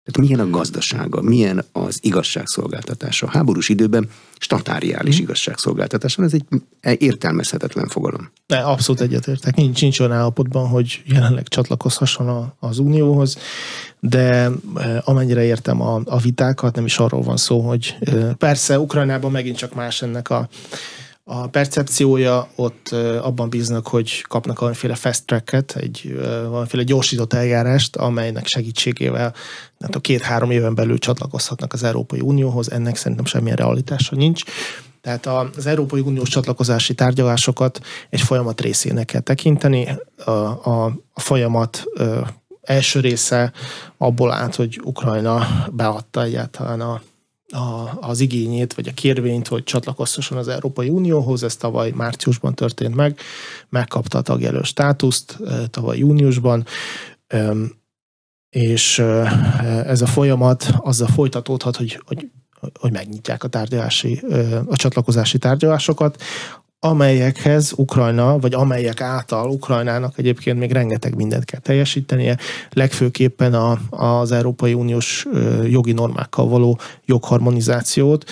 Speaker 1: Tehát milyen a gazdasága, milyen az igazságszolgáltatása? Háborús időben statáriális igazságszolgáltatás van, ez egy értelmezhetetlen fogalom.
Speaker 2: Abszolút egyetértek. Nincs olyan állapotban, hogy jelenleg csatlakozhasson az Unióhoz, de amennyire értem a vitákat, nem is arról van szó, hogy persze Ukrajnában megint csak más ennek A percepciója ott abban bíznak, hogy kapnak valamiféle fast tracket, valamiféle gyorsított eljárást, amelynek segítségével 2-3 éven belül csatlakozhatnak az Európai Unióhoz. Ennek szerintem semmilyen realitása nincs. Tehát az Európai Uniós csatlakozási tárgyalásokat egy folyamat részének kell tekinteni. A folyamat első része abból állt, hogy Ukrajna beadta egyáltalán az igényét, vagy a kérvényt, hogy csatlakozhasson az Európai Unióhoz. Ez tavaly márciusban történt meg. Megkapta a tagjelölt státuszt tavaly júniusban, és ez a folyamat azzal folytatódhat, hogy megnyitják a csatlakozási tárgyalásokat, amelyekhez Ukrajna, vagy amelyek által Ukrajnának egyébként még rengeteg mindent kell teljesítenie, legfőképpen az Európai Uniós jogi normákkal való jogharmonizációt.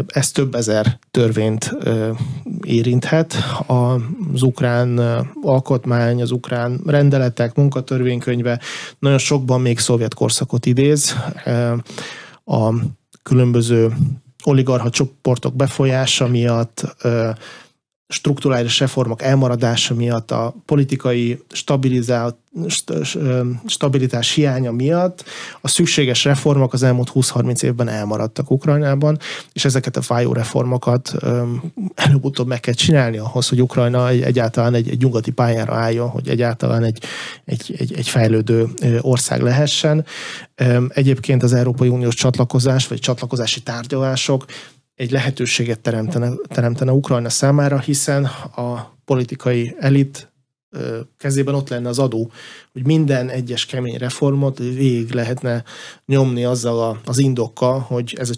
Speaker 2: Ez több ezer törvényt érinthet. Az ukrán alkotmány, az ukrán rendeletek, munkatörvénykönyve nagyon sokban még szovjet korszakot idéz. A különböző oligarcha csoportok befolyása miatt, strukturális reformok elmaradása miatt, a politikai stabilitás hiánya miatt a szükséges reformok az elmúlt 20-30 évben elmaradtak Ukrajnában, és ezeket a fájó reformokat előbb-utóbb meg kell csinálni ahhoz, hogy Ukrajna egyáltalán egy nyugati pályára álljon, hogy egyáltalán egy fejlődő ország lehessen. Egyébként az Európai Uniós csatlakozás, vagy csatlakozási tárgyalások egy lehetőséget teremtene Ukrajna számára, hiszen a politikai elit kezében ott lenne az adó, hogy minden egyes kemény reformot végig lehetne nyomni azzal az indokkal, hogy ez a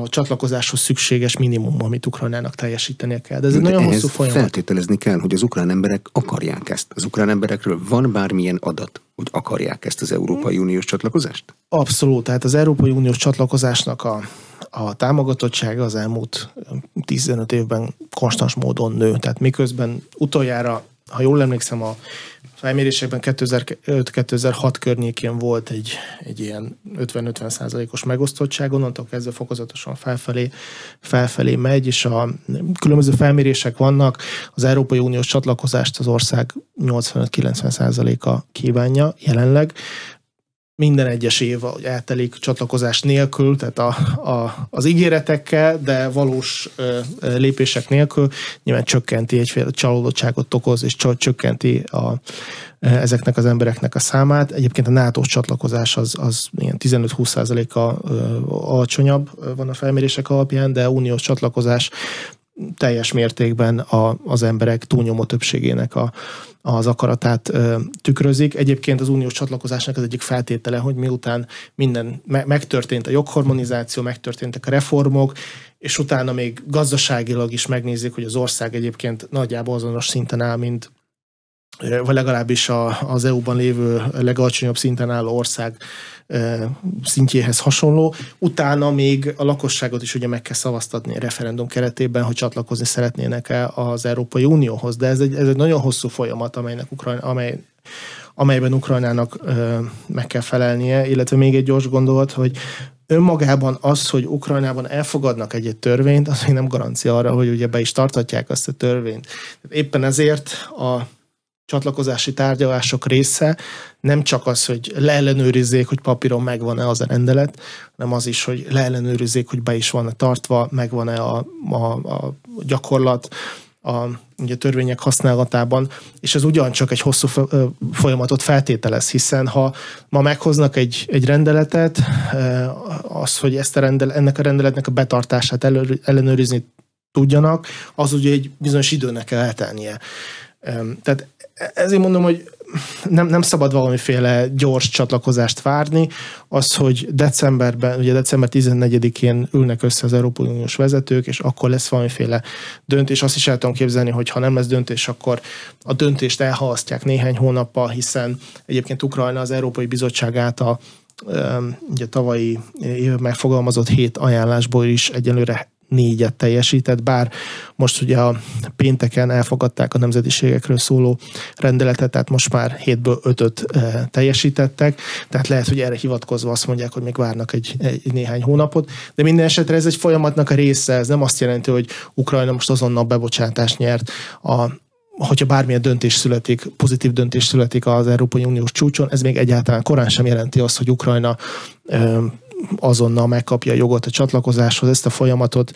Speaker 2: csatlakozáshoz szükséges minimum, amit Ukrajnának teljesítenie kell. De ez egy nagyon hosszú folyamat.
Speaker 1: Feltételezni kell, hogy az ukrán emberek akarják ezt. Az ukrán emberekről van bármilyen adat, hogy akarják ezt az Európai Uniós csatlakozást?
Speaker 2: Abszolút. Tehát az Európai Uniós csatlakozásnak a támogatottsága az elmúlt 15 évben konstans módon nő. Tehát miközben utoljára, ha jól emlékszem, a felmérésekben 2005-2006 környékén volt egy ilyen 50-50%-os megosztottság, onnantól kezdve fokozatosan felfelé megy, és a különböző felmérések vannak. Az Európai Uniós csatlakozást az ország 85-90%-a kívánja jelenleg. Minden egyes év eltelik csatlakozás nélkül, tehát az ígéretekkel, de valós lépések nélkül nyilván csökkenti, egyféle csalódottságot okoz, és csökkenti ezeknek az embereknek a számát. Egyébként a NATO-s csatlakozás az ilyen 15-20%-a alacsonyabb van a felmérések alapján, de uniós csatlakozás teljes mértékben az emberek túlnyomó többségének az akaratát tükrözik. Egyébként az uniós csatlakozásnak az egyik feltétele, hogy miután minden megtörtént a jogharmonizáció, megtörténtek a reformok, és utána még gazdaságilag is megnézik, hogy az ország egyébként nagyjából azonos szinten áll, mint vagy legalábbis az EU-ban lévő legalacsonyabb szinten álló ország szintjéhez hasonló. Utána még a lakosságot is ugye meg kell szavaztatni a referendum keretében, hogy csatlakozni szeretnének-e az Európai Unióhoz. De ez egy nagyon hosszú folyamat, amelyben Ukrajnának meg kell felelnie, illetve még egy gyors gondolat, hogy önmagában az, hogy Ukrajnában elfogadnak egy törvényt, az még nem garancia arra, hogy ugye be is tartatják azt a törvényt. Éppen ezért a csatlakozási tárgyalások része nem csak az, hogy leellenőrizzék, hogy papíron megvan-e az a rendelet, hanem az is, hogy leellenőrizzék, hogy be is van-e tartva, megvan-e a gyakorlat, ugye törvények használatában, és ez ugyancsak egy hosszú folyamatot feltételez, hiszen ha ma meghoznak egy rendeletet, az, hogy ennek a rendeletnek a betartását ellenőrizni tudjanak, az ugye egy bizonyos időnek kell eltelnie. Tehát ezért mondom, hogy nem szabad valamiféle gyors csatlakozást várni. Az, hogy december 14-én ülnek össze az Európai Uniós vezetők, és akkor lesz valamiféle döntés. Azt is el tudom képzelni, hogy ha nem lesz döntés, akkor a döntést elhalasztják néhány hónappal, hiszen egyébként Ukrajna az Európai Bizottság által ugye tavalyi évben megfogalmazott 7 ajánlásból is egyelőre 4-et teljesített, bár most ugye a pénteken elfogadták a nemzetiségekről szóló rendeletet, tehát most már 7-ből 5-öt teljesítettek, tehát lehet, hogy erre hivatkozva azt mondják, hogy még várnak egy néhány hónapot, de minden esetre ez egy folyamatnak a része, ez nem azt jelenti, hogy Ukrajna most azonnal bebocsátást nyert, hogyha bármilyen döntés születik, pozitív döntés születik az Európai Uniós csúcson, ez még egyáltalán korán sem jelenti azt, hogy Ukrajna azonnal megkapja a jogot a csatlakozáshoz, ezt a folyamatot.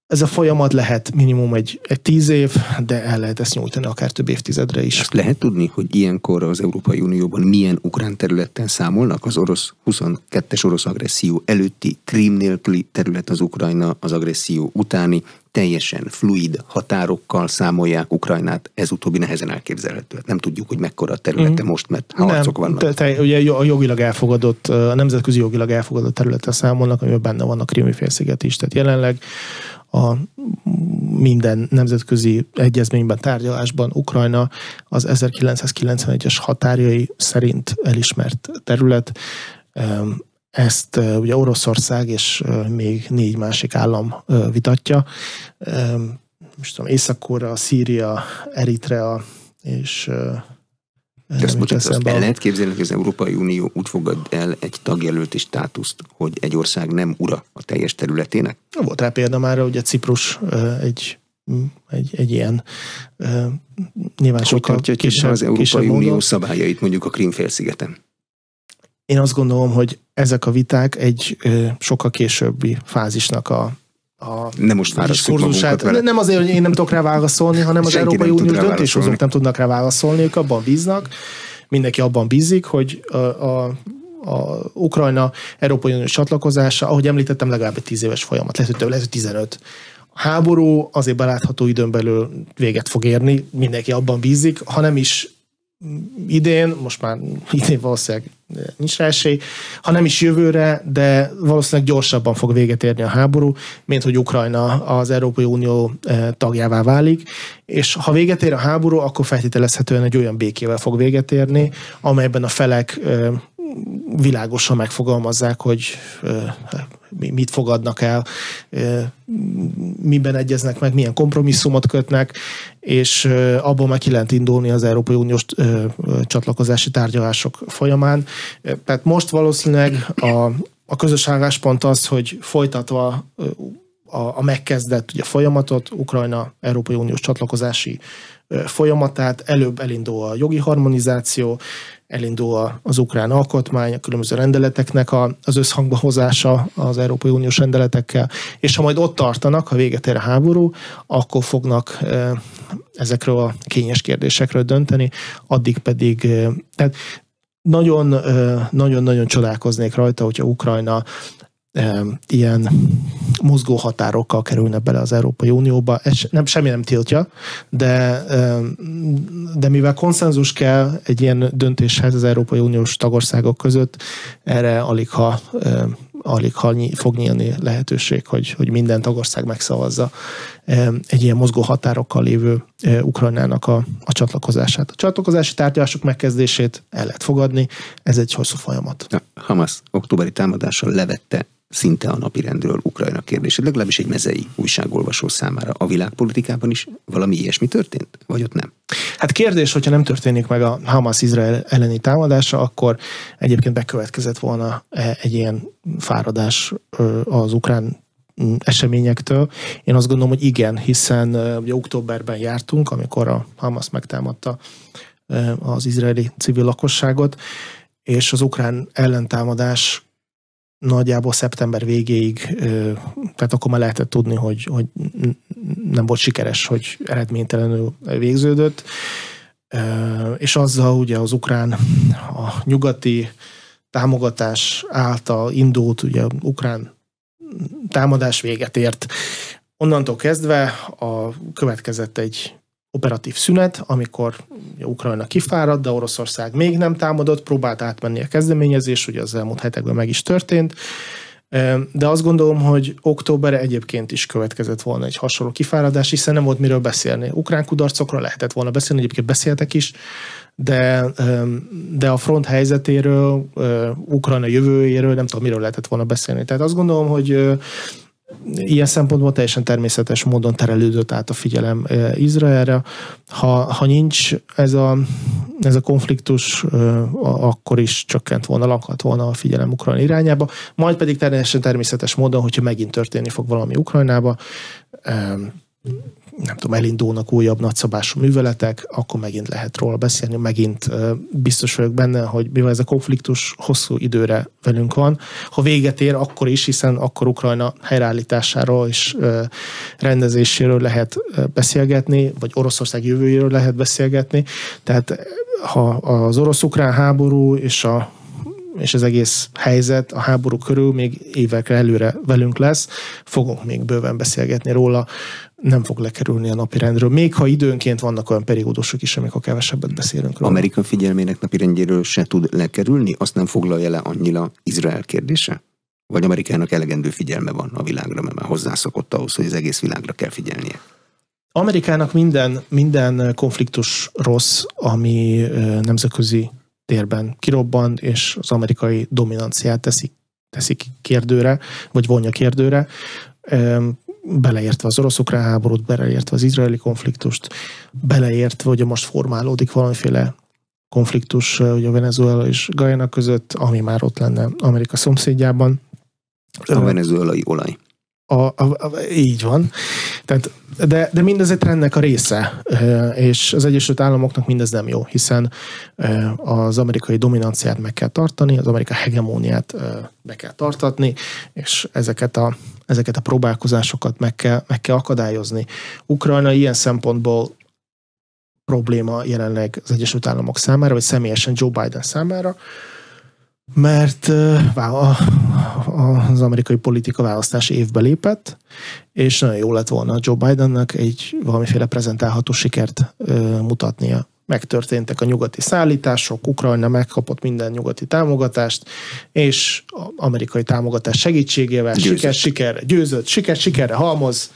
Speaker 2: Ez a folyamat lehet minimum egy 10 év, de el lehet ezt nyújtani akár több évtizedre is.
Speaker 1: Ezt lehet tudni, hogy ilyenkor az Európai Unióban milyen ukrán területen számolnak? Az 22-es orosz agresszió előtti Krím nélküli terület az Ukrajna, az agresszió utáni teljesen fluid határokkal számolják Ukrajnát, ez utóbbi nehezen elképzelhető. Nem tudjuk, hogy mekkora a területe most, mert harcok vannak.
Speaker 2: Ugye a jogilag elfogadott, a nemzetközi jogilag elfogadott területen számolnak, amiben benne van a Krími félsziget is. Tehát jelenleg a minden nemzetközi egyezményben, tárgyalásban Ukrajna az 1991-es határjai szerint elismert terület. Ezt ugye Oroszország és még 4 másik állam vitatja. Most tudom, Észak-Korea, Szíria, Eritrea és
Speaker 1: azt el lehet képzelni, hogy az Európai Unió úgy fogad el egy tagjelölti státuszt, hogy egy ország nem ura a teljes területének?
Speaker 2: Volt rá példa már, ugye Ciprus egy ilyen nyilván sokkal kisebb
Speaker 1: az Európai Unió szabályait mondjuk a Krím-félszigeten.
Speaker 2: Én azt gondolom, hogy ezek a viták egy sokkal későbbi fázisnak
Speaker 1: nem most fárasztjuk magunkat vele.
Speaker 2: Nem azért, hogy én nem tudok rá válaszolni, hanem az Európai Uniós döntéshozók nem tudnak rá válaszolni, ők abban bíznak, mindenki abban bízik, hogy a Ukrajna Európai Uniós csatlakozása, ahogy említettem, legalább egy 10 éves folyamat, lehet, hogy 15. A háború azért belátható időn belül véget fog érni, mindenki abban bízik, ha nem is idén, most már idén valószínűleg nincs rá esély, ha nem is jövőre, de valószínűleg gyorsabban fog véget érni a háború, mint hogy Ukrajna az Európai Unió tagjává válik, és ha véget ér a háború, akkor feltételezhetően egy olyan békével fog véget érni, amelyben a felek világosan megfogalmazzák, hogy mit fogadnak el, miben egyeznek meg, milyen kompromisszumot kötnek, és abból meg ki lehet indulni az Európai Uniós csatlakozási tárgyalások folyamán. Tehát most valószínűleg a közös álláspont az, hogy folytatva a megkezdett ugye, folyamatot, Ukrajna Európai Uniós csatlakozási folyamatát, előbb elindul a jogi harmonizáció, elindul az ukrán alkotmány, a különböző rendeleteknek az összhangba hozása az Európai Uniós rendeletekkel, és ha majd ott tartanak, ha véget ér a háború, akkor fognak ezekről a kényes kérdésekről dönteni, addig pedig tehát nagyon-nagyon csodálkoznék rajta, hogyha Ukrajna ilyen mozgó határokkal kerülne bele az Európai Unióba. Semmi nem tiltja, de mivel konszenzus kell egy ilyen döntéshez az Európai Uniós tagországok között, erre alig fog nyílni lehetőség, hogy minden tagország megszavazza egy ilyen mozgó határokkal lévő Ukrajnának a csatlakozását. A csatlakozási tárgyalások megkezdését el lehet fogadni, ez egy hosszú folyamat.
Speaker 1: A Hamas októberi támadással levette szinte a napirendről Ukrajna kérdését, legalábbis egy mezei újságolvasó számára. A világpolitikában is valami ilyesmi történt? Vagy ott nem?
Speaker 2: Hát kérdés, hogyha nem történik meg a Hamas-Izrael elleni támadása, akkor egyébként bekövetkezett volna egy ilyen fáradás az ukrán eseményektől. Én azt gondolom, hogy igen, hiszen ugye októberben jártunk, amikor a Hamas megtámadta az izraeli civil lakosságot, és az ukrán ellentámadás nagyjából szeptember végéig, tehát akkor már lehetett tudni, hogy nem volt sikeres, hogy eredménytelenül végződött, és azzal ugye az ukrán a nyugati támogatás által indult, ugye ukrán támadás véget ért. Onnantól kezdve következett egy operatív szünet, amikor Ukrajna kifáradt, de Oroszország még nem támadott, próbált átmenni a kezdeményezés, ugye az elmúlt hetekben meg is történt, de azt gondolom, hogy októberre egyébként is következett volna egy hasonló kifáradás, hiszen nem volt miről beszélni. Ukrán kudarcokról lehetett volna beszélni, egyébként beszéltek is, de a front helyzetéről, Ukrajna jövőjéről nem tudom, miről lehetett volna beszélni. Tehát azt gondolom, hogy ilyen szempontból teljesen természetes módon terelődött át a figyelem Izraelre. Ha nincs ez a konfliktus, akkor is csökkent volna, lakhat volna a figyelem Ukrajna irányába. Majd pedig teljesen természetes módon, hogyha megint történni fog valami Ukrajnába, nem tudom, elindulnak újabb nagyszabású műveletek, akkor megint lehet róla beszélni, megint biztos vagyok benne, hogy mivel ez a konfliktus hosszú időre velünk van, ha véget ér, akkor is, hiszen akkor Ukrajna helyreállításáról és rendezéséről lehet beszélgetni, vagy Oroszország jövőjéről lehet beszélgetni, tehát ha az orosz-ukrán háború és az egész helyzet a háború körül még évekre előre velünk lesz, fogunk még bőven beszélgetni róla, nem fog lekerülni a napirendről. Még ha időnként vannak olyan periódusok is, amikor kevesebbet beszélünk róla.
Speaker 1: Amerika figyelmének napirendjéről se tud lekerülni? Azt nem foglalja le annyira Izrael kérdése? Vagy Amerikának elegendő figyelme van a világra, mert már hozzászokott ahhoz, hogy az egész világra kell figyelnie?
Speaker 2: Amerikának minden konfliktus rossz, ami nemzetközi térben kirobban, és az amerikai dominanciát teszik kérdőre, vagy vonja kérdőre, beleértve az orosz-ukrán háborút, beleértve az izraeli konfliktust, beleértve, hogy most formálódik valamiféle konfliktus ugye a Venezuela és Guyana között, ami már ott lenne Amerika szomszédjában.
Speaker 1: A venezuelai olaj.
Speaker 2: Így van. Tehát, de mindez egy trendnek a része, és az Egyesült Államoknak mindez nem jó, hiszen az amerikai dominanciát meg kell tartani, az amerikai hegemóniát be kell tartatni, és ezeket a próbálkozásokat meg kell akadályozni. Ukrajna ilyen szempontból probléma jelenleg az Egyesült Államok számára, vagy személyesen Joe Biden számára, mert az amerikai politika választási évbe lépett, és nagyon jó lett volna Joe Bidennek egy valamiféle prezentálható sikert mutatnia. Megtörténtek a nyugati szállítások, Ukrajna megkapott minden nyugati támogatást, és amerikai támogatás segítségével győzött, sikerre halmoz,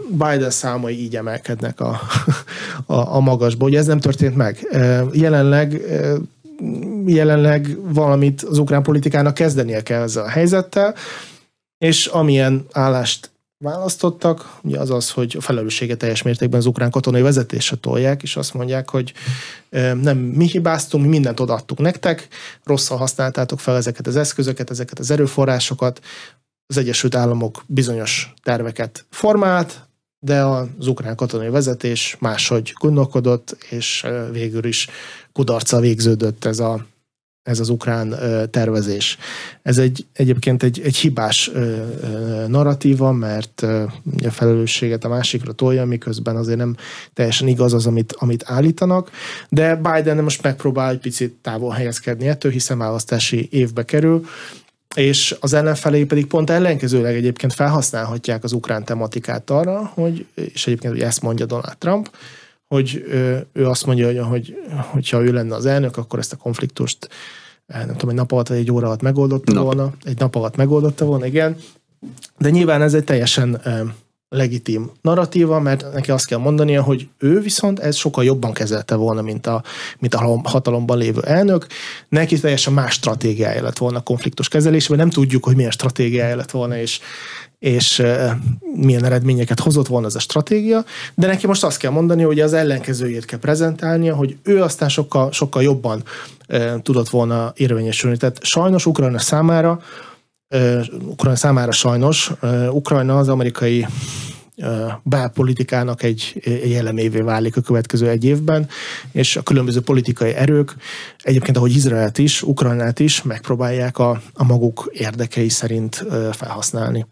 Speaker 2: Biden számai így emelkednek a magasba. Ugye ez nem történt meg. Jelenleg valamit az ukrán politikának kezdenie kell ezzel a helyzettel, és amilyen állást választottak, ugye az, hogy a felelősséget teljes mértékben az ukrán katonai vezetésre tolják, és azt mondják, hogy nem mi hibáztunk, mi mindent odaadtuk nektek, rosszul használtátok fel ezeket az eszközöket, ezeket az erőforrásokat, az Egyesült Államok bizonyos terveket formált, de az ukrán katonai vezetés máshogy gondolkodott, és végül is kudarccal végződött ez az ukrán tervezés. Ez egyébként egy hibás narratíva, mert a felelősséget a másikra tolja, miközben azért nem teljesen igaz az, amit állítanak, de Biden most megpróbál egy picit távol helyezkedni ettől, hiszen választási évbe kerül, és az ellenfelei pedig pont ellenkezőleg egyébként felhasználhatják az ukrán tematikát arra, és egyébként ugye ezt mondja Donald Trump, hogy ő azt mondja, hogy ha ő lenne az elnök, akkor ezt a konfliktust nem tudom, egy nap alatt vagy egy óra alatt megoldotta volna. Egy nap alatt megoldotta volna, igen. De nyilván ez egy teljesen legitim narratíva, mert neki azt kell mondania, hogy ő viszont ez sokkal jobban kezelte volna, mint a hatalomban lévő elnök. Neki teljesen más stratégiája lett volna a konfliktus kezelésben. Nem tudjuk, hogy milyen stratégiája lett volna, és milyen eredményeket hozott volna ez a stratégia, de neki most azt kell mondani, hogy az ellenkezőjét kell prezentálnia, hogy ő aztán sokkal jobban tudott volna érvényesülni. Tehát sajnos Ukrajna az amerikai belpolitikának egy elemévé válik a következő egy évben, és a különböző politikai erők, egyébként ahogy Izraelt is, Ukrajnát is megpróbálják a maguk érdekei szerint felhasználni.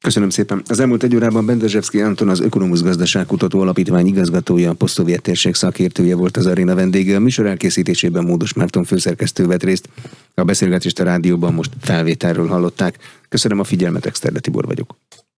Speaker 1: Köszönöm szépen. Az elmúlt egy órában Bendezsevszky Anton, az Ökonomusz Gazdaságkutató Alapítvány igazgatója, a posztszovjet térség szakértője volt az aréna vendége. A műsor elkészítésében Módos Márton főszerkesztő vett részt. A beszélgetést a rádióban most felvételről hallották. Köszönöm a figyelmet, Exterde Tibor vagyok.